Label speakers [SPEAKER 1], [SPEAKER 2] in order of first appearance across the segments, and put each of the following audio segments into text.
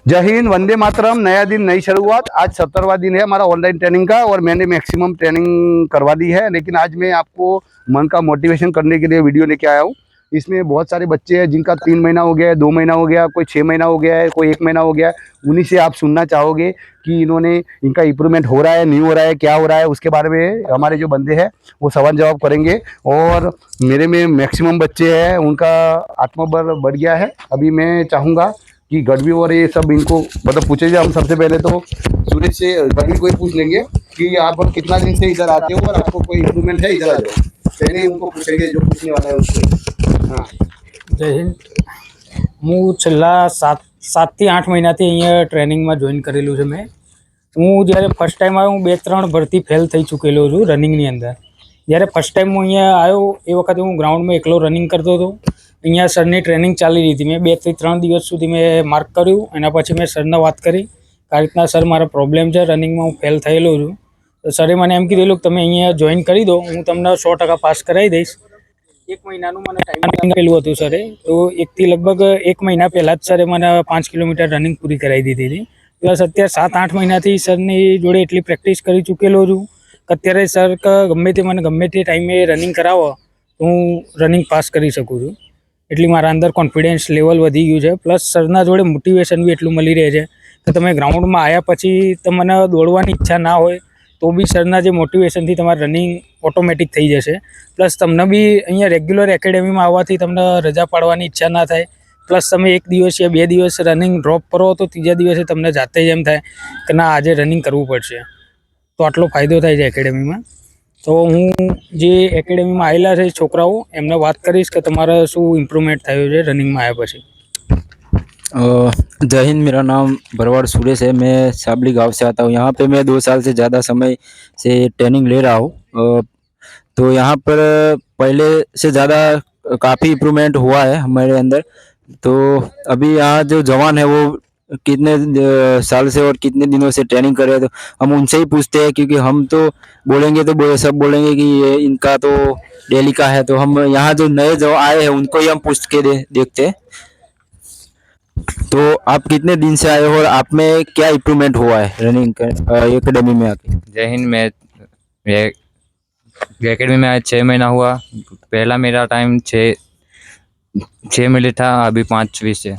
[SPEAKER 1] जय हिंद, वंदे मातरम। नया दिन, नई शुरुआत। आज 70वां दिन है हमारा ऑनलाइन ट्रेनिंग का और मैंने मैक्सिमम ट्रेनिंग करवा दी है। लेकिन आज मैं आपको मन का मोटिवेशन करने के लिए वीडियो लेके आया हूँ। इसमें बहुत सारे बच्चे हैं जिनका 3 महीना हो गया है, 2 महीना हो गया, कोई 6 महीना हो गया है, कोई 1 महीना हो गया है। उन्हीं से आप सुनना चाहोगे कि इनका इंप्रूवमेंट हो रहा है, नहीं हो रहा है, क्या हो रहा है, उसके बारे में हमारे जो बंदे हैं वो सवाल जवाब करेंगे। और मेरे में मैक्सिमम बच्चे हैं, उनका आत्मबल बढ़ गया है। अभी मैं चाहूँगा कि गढ़वी और ये सब इनको मतलब पूछेंगे। हम सबसे पहले तो सूरज से गढ़वी को ही पूछ लेंगे कि आप कितना दिन से इधर आते हो और आपको कोई इम्प्रूवमेंट है, इधर आ जाओ। पहले ही उनको पूछेंगे जो पूछने वाला है उसको। हाँ,
[SPEAKER 2] जय हिंद। હું છેલ્લા 7 થી 8 મહિનાથી અહીંયા ટ્રેનિંગમાં જોઈન કરેલું છે મેં। હું જ્યારે ફર્સ્ટ ટાઈમ આવ્યો, હું 2-3 ભરતી ફેલ થઈ ચૂકેલો છું રનિંગની અંદર। જ્યારે ફર્સ્ટ ટાઈમ હું અહીંયા આવ્યો એ વખતે હું ગ્રાઉન્ડમાં એકલો રનિંગ કરતો હતો। અહીંયા સરની ટ્રેનિંગ ચાલી રહી હતી। મેં 2 થી 3 દિવસ સુધી મેં માર્ક કર્યું। એના પછી મેં સરને વાત કરી કે આ રીતના સર મારો પ્રોબ્લેમ છે, રનિંગમાં હું ફેલ થયેલો છું। તો સરે મને એમ કીધેલું કે તમે અહીંયા જોઈન કરી દો, હું તમને 100% પાસ કરાવી દઈશ। 1 મહિનાનું મને ટાઈમિંગ આપેલું હતું સરે। તો 1 થી લગભગ 1 મહિના પહેલાં જ સરે મને 5 કિલોમીટર રનિંગ પૂરી કરાવી દીધી હતી। પ્લસ અત્યારે 7-8 મહિનાથી સરની જોડે એટલી પ્રેક્ટિસ કરી ચૂકેલો છું કે અત્યારે સર ગમે તે મને ગમે તે ટાઈમે રનિંગ કરાવો તો હું રનિંગ પાસ કરી શકું છું। એટલી મારા અંદર કોન્ફિડન્સ લેવલ વધી ગયું છે। પ્લસ સરના જોડે મોટિવેશન બી એટલું મળી રહે છે કે તમે ગ્રાઉન્ડમાં આવ્યા પછી તમને દોડવાની ઈચ્છા ના હોય તો બી સરના જે મોટિવેશનથી તમારે રનિંગ ઓટોમેટિક થઈ જશે। પ્લસ તમને બી અહીંયા રેગ્યુલર એકેડેમીમાં આવવાથી તમને રજા પાડવાની ઈચ્છા ના થાય। પ્લસ તમે 1 દિવસ યા 2 દિવસ રનિંગ ડ્રોપ કરો તો ત્રીજા દિવસે તમને જાતે જ એમ થાય કે ના આજે રનિંગ કરવું પડશે। તો આટલો ફાયદો થાય છે એકેડેમીમાં। તો હું જે એકેડેમીમાં આવેલા છે છોકરાઓ એમને વાત કરીશ કે તમારે શું ઇમ્પ્રુવમેન્ટ થયું છે રનિંગમાં આવ્યા પછી।
[SPEAKER 3] जय हिंद, मेरा नाम भरवाड़ सुरेश है। मैं साबली गांव से आता हूँ। यहाँ पे मैं 2 साल से ज़्यादा समय से ट्रेनिंग ले रहा हूँ। तो यहाँ पर पहले से ज़्यादा काफ़ी इम्प्रूवमेंट हुआ है हमारे अंदर। तो अभी यहाँ जो जवान है वो कितने साल से और कितने दिनों से ट्रेनिंग कर रहे हैं, तो हम उनसे ही पूछते हैं, क्योंकि हम तो बोलेंगे तो सब बोलेंगे कि ये इनका तो डेली का है। तो हम यहाँ जो नए जो आए हैं उनको ही हम पूछ के देखते हैं। तो आप कितने दिन से आए हो और आप में क्या इम्प्रूवमेंट हुआ है रनिंग एकेडमी में आके?
[SPEAKER 4] जय हिंद। मैं एकेडमी में आज 6 महीना हुआ। पहला मेरा टाइम 6 मिनट था, अभी 5:20 है।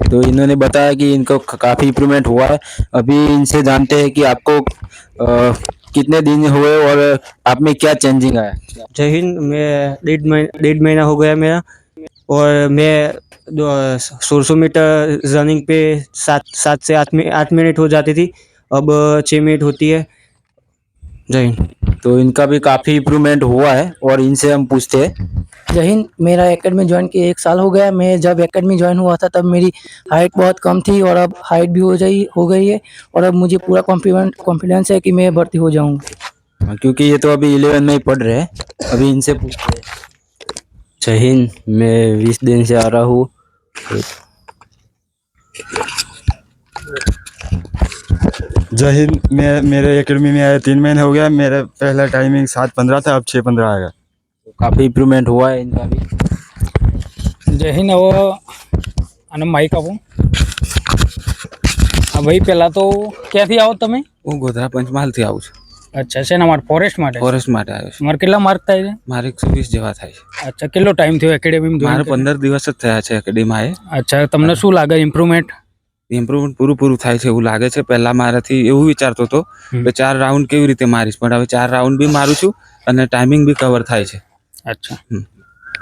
[SPEAKER 3] तो इन्होंने बताया कि इनको काफ़ी इम्प्रूवमेंट हुआ है। अभी इनसे जानते हैं कि आपको कितने दिन हुए और आप में क्या चेंजिंग आया।
[SPEAKER 5] जय हिंद। मैं 1.5 महीना हो गया मेरा, और मैं 1600 मीटर रनिंग पे 7 से 8 मिनट हो जाती थी, अब 6 मिनट होती है। जय हिंद।
[SPEAKER 3] तो इनका भी काफ़ी इम्प्रूवमेंट हुआ है और इनसे हम पूछते हैं।
[SPEAKER 6] जय हिंद। मेरा एकेडमी ज्वाइन किए 1 साल हो गया। मैं जब एकेडमी ज्वाइन हुआ था तब मेरी हाइट बहुत कम थी और अब हाइट भी हो गई है, और अब मुझे पूरा कॉन्फिडेंस है कि मैं भर्ती हो जाऊंगा।
[SPEAKER 3] क्योंकि ये तो अभी 11 में ही पढ़ रहे हैं। अभी इनसे पूछते हैं।
[SPEAKER 5] जय हिंद। मैं 20 दिन से आ रहा हूँ।
[SPEAKER 7] जय हिंद। मैं मेरे एकेडमी में आया 3 महीने हो गया। मेरा पहला टाइमिंग 7:15 था, अब 6:15 आएगा।
[SPEAKER 3] तो काफ़ी इम्प्रूवमेंट हुआ है इनका भी।
[SPEAKER 2] જય હિન્દ। હવે અને માઇક આપો। હા ભાઈ, પહેલાં તો ક્યાંથી આવો તમે?
[SPEAKER 8] હું ગોધરા પંચમહાલથી આવું છું।
[SPEAKER 2] અચ્છા, શેના માટે? ફોરેસ્ટ માટે?
[SPEAKER 8] ફોરેસ્ટ માટે આવ્યો છું।
[SPEAKER 2] તમારે કેટલા માર્ક થાય છે?
[SPEAKER 8] મારે 120 જેવા થાય છે।
[SPEAKER 2] અચ્છા, કેટલો ટાઈમ થયો એકેડેમીમાં
[SPEAKER 8] મારે
[SPEAKER 2] જોઈન?
[SPEAKER 8] 15 દિવસ જ થયા છે એકેડેમીમાં।
[SPEAKER 2] અચ્છા, તમને શું લાગે ઇમ્પ્રુવમેન્ટ?
[SPEAKER 8] ઇમ્પ્રુવમેન્ટ પૂરું થાય છે એવું લાગે છે। પહેલા મારાથી એવું વિચારતો હતો કે 4 રાઉન્ડ કેવી રીતે મારીશ, પણ હવે 4 રાઉન્ડ બી મારું છું અને ટાઈમિંગ બી કવર થાય છે।
[SPEAKER 2] અચ્છા,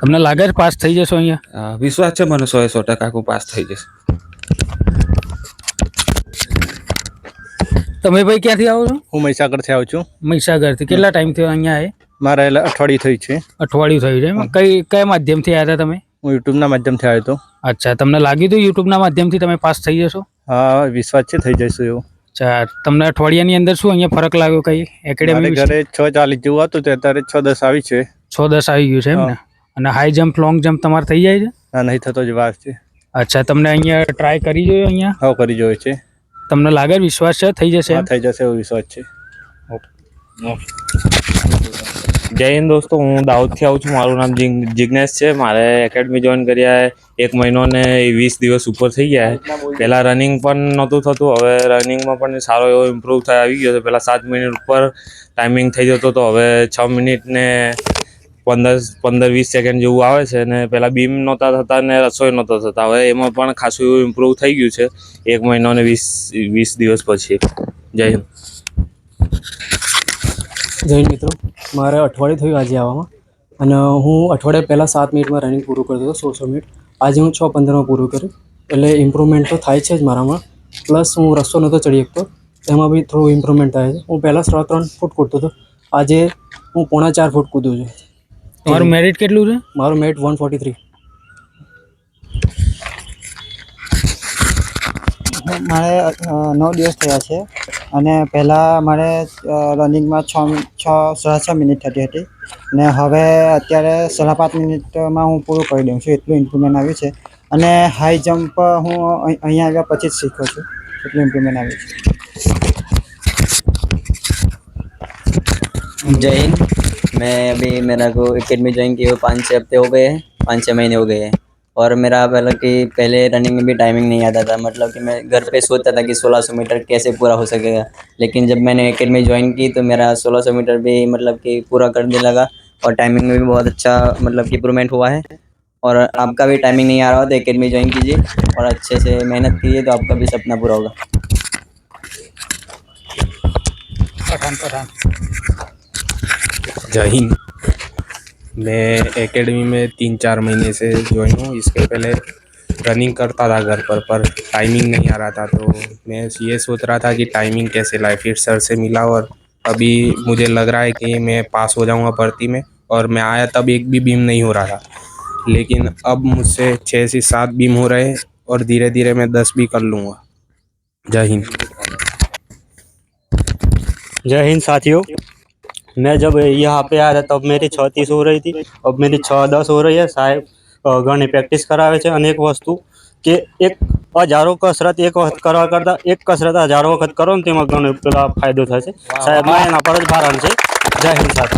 [SPEAKER 2] તમને લાગે છે પાસ થઈ જશો અહીંયા?
[SPEAKER 8] વિશ્વાસ છે મને 100% હું પાસ થઈ જઈશ।
[SPEAKER 2] તમે ભાઈ ક્યાંથી આવો છો?
[SPEAKER 9] હું મહીસાગરથી આવું છું।
[SPEAKER 2] મહીસાગરથી કેટલા ટાઈમ થયો અહીંયા આએ?
[SPEAKER 9] મારે અઠવાડિયું થયું છે।
[SPEAKER 2] અઠવાડિયું થયું છે એમ? કયા માધ્યમથી આવ્યા હતા તમે?
[SPEAKER 9] હું યુટ્યુબના માધ્યમથી આવ્યો હતો।
[SPEAKER 2] અચ્છા, તમને લાગ્યું હતું યુટ્યુબના માધ્યમથી તમે પાસ થઈ જશો?
[SPEAKER 9] હા, વિશ્વાસ છે થઈ જઈશું એવું।
[SPEAKER 2] અચ્છા, તમને અઠવાડિયાની અંદર શું અહીંયા ફરક લાગ્યો કઈ એકેડેમી?
[SPEAKER 9] ઘરે 6:40 જેવું હતું તો અત્યારે 6:10 આવી છે।
[SPEAKER 2] 6:10 આવી ગયું છે એમ ને? અને હાઈ જમ્પ લોંગ જમ્પ તમારે થઈ જાય છે?
[SPEAKER 9] ના, નહીં થતો જ વાર છે।
[SPEAKER 2] અચ્છા, તમને અહીંયા ટ્રાય કરી જોયો અહીંયા?
[SPEAKER 9] હા, કરી જોયો છે।
[SPEAKER 2] તમને લાગે વિશ્વાસ છે થઈ જશે?
[SPEAKER 9] હા, થઈ જશે એવો વિશ્વાસ છે।
[SPEAKER 10] જય હિન્દ દોસ્તો, હું દાહોદથી આવું છું। મારું નામ જિગ્નેશ છે। મારે એકેડમી જોઈન કર્યા એક મહિનો ને 20 દિવસ ઉપર થઈ ગયા છે. પહેલાં રનિંગ પણ નહોતું થતું, હવે રનિંગમાં પણ સારો એવો ઇમ્પ્રૂવ થઈ આવી ગયો છે. પહેલાં 7 મિનિટ ઉપર ટાઈમિંગ થઈ જતો તો હવે 6 મિનિટ ને 15-20 સેકન્ડ જેવું આવે છે. અને પહેલાં બીમ નહોતા થતા ને રસોઈ નહોતો થતા, હવે એમાં પણ ખાસું એવું ઇમ્પ્રૂવ થઈ ગયું છે 1 મહિનો ને 20 દિવસ પછી. જય હિન્દ.
[SPEAKER 11] જય હિન્દ મિત્રો, મારે અઠવાડિયું થયું આજે આવવામાં, અને હું અઠવાડિયા પહેલાં 7 મિનિટમાં રનિંગ પૂરું કરતો હતો, 1600 મિનિટ. આજે હું 6:15માં પૂરું કર્યું, એટલે ઇમ્પ્રુવમેન્ટ તો થાય છે જ મારામાં. પ્લસ હું રસ્તો નહોતો ચડી શકતો, એમાં બી થોડું ઇમ્પ્રુવમેન્ટ થાય છે. હું પહેલાં 3.5 ફૂટ કૂદતો હતો, આજે હું 4.5 ફૂટ કૂદું છું.
[SPEAKER 2] તમારું મેરિટ કેટલું છે?
[SPEAKER 11] મારું મેરિટ 143.
[SPEAKER 12] મારે 9 દિવસ થયા છે, અને પહેલાં મારે રનિંગમાં 6.5 મિનિટ થતી હતી, ને હવે અત્યારે 5.5 મિનિટમાં હું પૂરું કરી દઉં છું. એટલું ઇમ્પ્રુવમેન્ટ આવ્યું છે. અને હાઈ જમ્પ હું અહીંયા આવ્યા પછી જ શીખ્યો છું, એટલું ઇમ્પ્રુવમેન્ટ આવ્યું છે.
[SPEAKER 13] जय हिंद। मैं अभी मेरा को एकेडमी ज्वाइन किए हुए 5-6 हफ्ते हो गए हैं, 5-6 महीने हो गए हैं। और मेरा पहले रनिंग में भी टाइमिंग नहीं आता था, मतलब कि मैं घर पे सोचता था कि 1600 मीटर कैसे पूरा हो सकेगा। लेकिन जब मैंने एकेडमी ज्वाइन की तो मेरा 1600 मीटर भी मतलब कि पूरा करने लगा, और टाइमिंग में भी बहुत अच्छा मतलब कि इम्प्रूवमेंट हुआ है। और आपका भी टाइमिंग नहीं आ रहा हो तो एकेडमी ज्वाइन कीजिए और अच्छे से मेहनत कीजिए, तो आपका भी सपना पूरा होगा।
[SPEAKER 14] जय हिंद। मैं एकेडमी में 3-4 महीने से ज्वाइन हूँ। इसके पहले रनिंग करता था घर पर टाइमिंग नहीं आ रहा था, तो मैं ये सोच रहा था कि टाइमिंग कैसे लाए। फिर सर से मिला और अभी मुझे लग रहा है कि मैं पास हो जाऊंगा भर्ती में। और मैं आया तब एक भी बीम नहीं हो रहा था, लेकिन अब मुझसे 6 से 7 बीम हो रहे हैं, और धीरे धीरे मैं 10 भी कर लूँगा। जय हिंद।
[SPEAKER 5] जय हिंद साथियों, मैं जब यहाँ पे आया था तब मेरी 6:30 हो रही थी, अब मेरी 6:10 हो रही है। साहेब ઘણી પ્રેક્ટિસ કરાવે છે, અને એક વસ્તુ કે એક હજારો કસરત એક વખત કરવા કરતાં એક કસરત હજારો વખત કરો ને તેમાં ઘણો પેલા ફાયદો થાય છે. સાહેબના એના પર જ ભારણ છે. જય હિન્દ સાહેબ.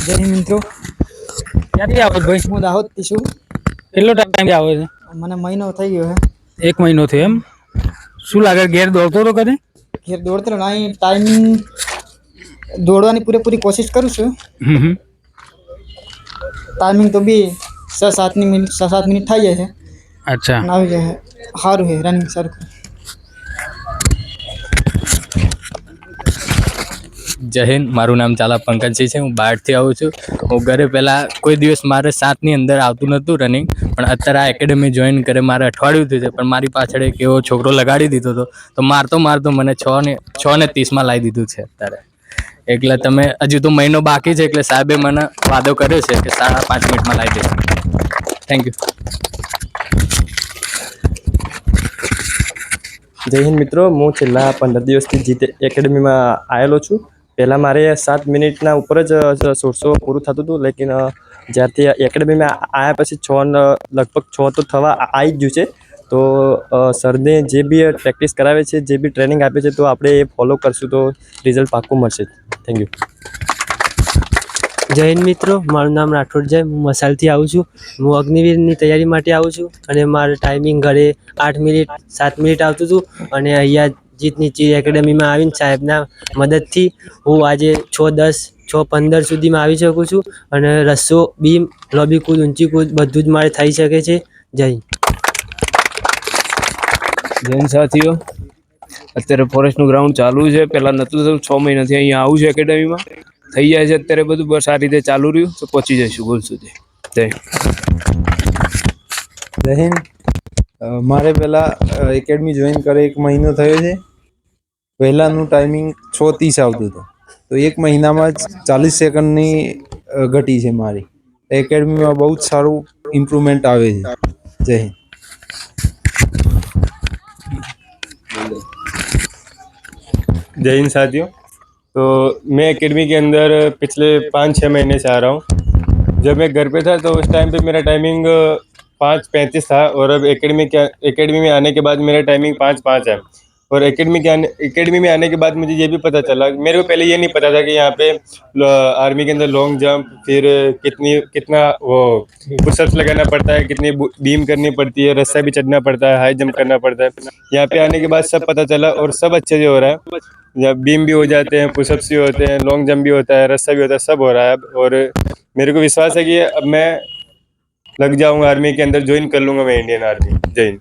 [SPEAKER 6] જય હિન્દ મિત્રો,
[SPEAKER 2] ક્યાંથી આવો છો ભાઈ?
[SPEAKER 6] હું દાહોદથી છું.
[SPEAKER 2] કેટલો ટાઈમ આવે છે?
[SPEAKER 6] મને મહિનો થઈ ગયો છે.
[SPEAKER 2] 1 મહિનો થયો એમ? શું લાગે, ઘેર દોડતો હતો કદે?
[SPEAKER 6] ઘેર દોડતો નહીં, ટાઈમિંગ દોડવાની પૂરેપૂરી કોશિશ કરું છું. ટાઈમિંગ તો બી 6-7 મિનિટ થઈ જાય છે.
[SPEAKER 2] અચ્છા,
[SPEAKER 6] આવી જાય છે. સારું છે, રનિંગ સારું.
[SPEAKER 4] જય હિન્દ. મારું નામ ચાલા પંકજસિંહ છે. હું બહારથી આવું છું. હું ઘરે પહેલાં કોઈ દિવસ મારે 7ની અંદર આવતું નહોતું રનિંગ, પણ અત્યારે આ એકેડમી જોઈન કરે મારે અઠવાડિયું થયું છે, પણ મારી પાછળ એક એવો છોકરો લગાડી દીધો હતો, તો મારતો મને 6:30માં લાવી દીધું છે અત્યારે. એટલે તમે હજુ તો મહિનો બાકી છે, એટલે સાહેબે મને વાદો કર્યો છે કે 5.5 મિનિટમાં લાવી દેશે. Thank you.
[SPEAKER 15] જય હિન્દ મિત્રો, હું છેલ્લા 15 દિવસથી જીત એકેડમીમાં આવેલો છું. પહેલાં મારે 7 મિનિટના ઉપર જ 1600 પૂરું થતું હતું, લેકિન જ્યારથી એકેડમીમાં આવ્યા પછી લગભગ 6 તો થવા આવી જ ગયું છે. તો સરને જે બી પ્રેક્ટિસ કરાવે છે, જે બી ટ્રેનિંગ આપે છે, તો આપણે એ ફોલો કરશું તો રિઝલ્ટ પાક્કું મળશે. Thank you.
[SPEAKER 5] જય હિન્દ મિત્રો, મારું નામ રાઠોડ છે. હું મસાલથી આવું છું. હું અગ્નિવીરની તૈયારી માટે આવું છું, અને મારું ટાઈમિંગ ઘરે 8 મિનિટ 7 મિનિટ આવતું હતું, અને અહીંયા જીતની ચીજ એકેડમીમાં આવીને સાહેબના મદદથી હું આજે 6:10 6:15 સુધીમાં આવી શકું છું, અને રસ્સો, બીમ, લોબી કૂદ, ઊંચી કૂદ બધું જ મારે થઈ શકે છે. જય હિન્દ.
[SPEAKER 14] જૈન સાથીઓ, અત્યારે ફોરેસ્ટનું ગ્રાઉન્ડ ચાલુ છે. પહેલાં નહોતું થતું, 6 મહિનાથી અહીંયા આવું છું એકેડમીમાં. થઈ જાય છે અત્યારે બધું, બસ આ રીતે ચાલુ રહ્યું તો પહોંચી જઈશું ગોલ સુધી. જય
[SPEAKER 16] હિન્દ. મારે પહેલાં એકેડમી જોઈન કરે 1 મહિનો થયો છે. પહેલાંનું ટાઈમિંગ 6:30 આવતું હતું, તો 1 મહિનામાં જ 40 સેકન્ડની ઘટી છે મારી. એકેડમીમાં બહુ જ સારું ઇમ્પ્રુવમેન્ટ આવે છે. જય હિન્દ.
[SPEAKER 15] जय हिंद साथियों, तो मैं एकेडमी के अंदर पिछले 5-6 महीने से आ रहा हूँ. जब मैं घर पे था तो उस टाइम पे मेरा टाइमिंग 5:35 था, और अब एकेडमी में आने के बाद मेरा टाइमिंग 5:05 है.
[SPEAKER 17] और एकेडमी में आने के बाद मुझे ये भी पता चला, मेरे को पहले ये नहीं पता था कि यहाँ पे आर्मी के अंदर लॉन्ग जंप, फिर कितना वो पुशअप्स लगाना पड़ता है, कितनी बीम करनी पड़ती है, रस्सा भी चढ़ना पड़ता है, हाई जंप करना पड़ता है। यहाँ पे आने के बाद सब पता चला और सब अच्छे से हो रहा है। यहाँ बीम भी हो जाते हैं, पुशअप्स भी होते हैं, लॉन्ग जंप भी होता है, रस्सा भी होता है, सब हो रहा है अब। और मेरे को विश्वास है कि अब मैं लग जाऊंगा आर्मी के अंदर, ज्वाइन कर लूंगा मैं इंडियन आर्मी। जय हिंद।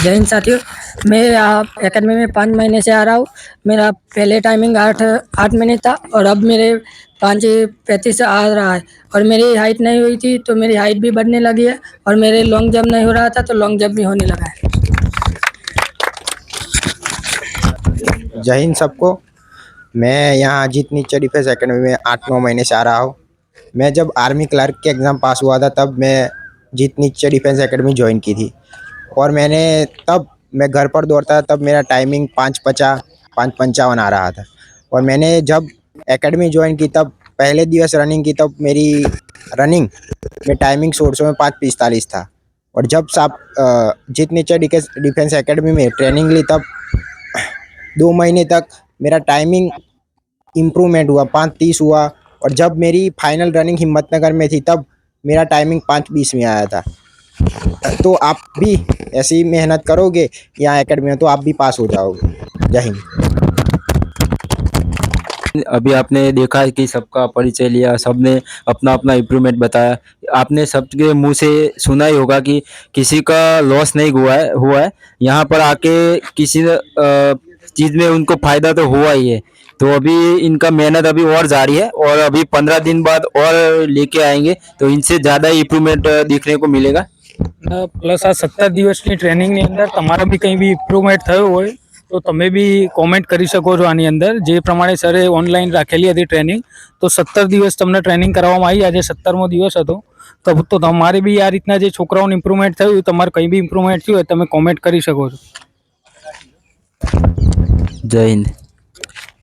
[SPEAKER 6] जय हिंद साथियों, मैं एकेडमी में 5 महीने से आ रहा हूँ। मेरा पहले टाइमिंग 8 मिनट था और अब मेरे 5:35 आ रहा है। और मेरी हाइट नहीं हुई थी तो मेरी हाइट भी बढ़ने लगी है, और मेरे लॉन्ग जंप नहीं हो रहा था तो लॉन्ग जंप भी होने लगा है।
[SPEAKER 18] जय हिंद सबको। मैं यहाँ अजीत नीचे डिफेंस एकेडमी में 8-9 महीने से आ रहा हूँ। मैं जब आर्मी क्लर्क के एग्ज़ाम पास हुआ था तब मैं जीत नीचे डिफेंस एकेडमी ज्वाइन की थी, और मैं घर पर दौड़ता था तब मेरा टाइमिंग 5:50 5:55 आ रहा था। और मैंने जब एकेडमी ज्वाइन की तब पहले दिवस रनिंग की तब मेरी रनिंग में टाइमिंग 100 में 5:45 था। और जब जीत नीचे डिफेंस एकेडमी में ट्रेनिंग ली तब 2 महीने तक मेरा टाइमिंग इम्प्रूवमेंट हुआ, 5:30 हुआ। और जब मेरी फाइनल रनिंग हिम्मतनगर में थी तब मेरा टाइमिंग 5:20 में आया था। तो आप भी ऐसी मेहनत करोगे यहाँ एकेडमी में तो आप भी पास हो जाओगे। जय हिंद।
[SPEAKER 3] अभी आपने देखा है कि सबका परिचय लिया, सबने अपना अपना इम्प्रूवमेंट बताया। आपने सबके मुंह से सुना ही होगा कि किसी का लॉस नहीं हुआ है। यहाँ पर आके किसी चीज़ में उनको फायदा तो हुआ ही है। तो अभी इनका मेहनत अभी और जारी है, और अभी 15 दिन बाद और लेके आएंगे तो इनसे ज़्यादा इम्प्रूवमेंट देखने को मिलेगा।
[SPEAKER 2] પ્લસ આ 17 દિવસની ટ્રેનિંગની અંદર તમારા બી કંઈ બી ઇમ્પ્રુવમેન્ટ થયો હોય તો તમે બી કોમેન્ટ કરી શકો છો આની અંદર, જે પ્રમાણે સરે ઓનલાઈન રાખેલી હતી ટ્રેનિંગ, તો 17 દિવસ તમને ટ્રેનિંગ કરવામાં આવી, આજે 17મો દિવસ હતો। તો તમારે બી આ રીતના જે છોકરાઓને ઇમ્પ્રુવમેન્ટ થયું, તમારે કંઈ બી ઇમ્પ્રુવમેન્ટ થયું હોય તમે કોમેન્ટ કરી શકો છો।
[SPEAKER 3] જય હિન્દ।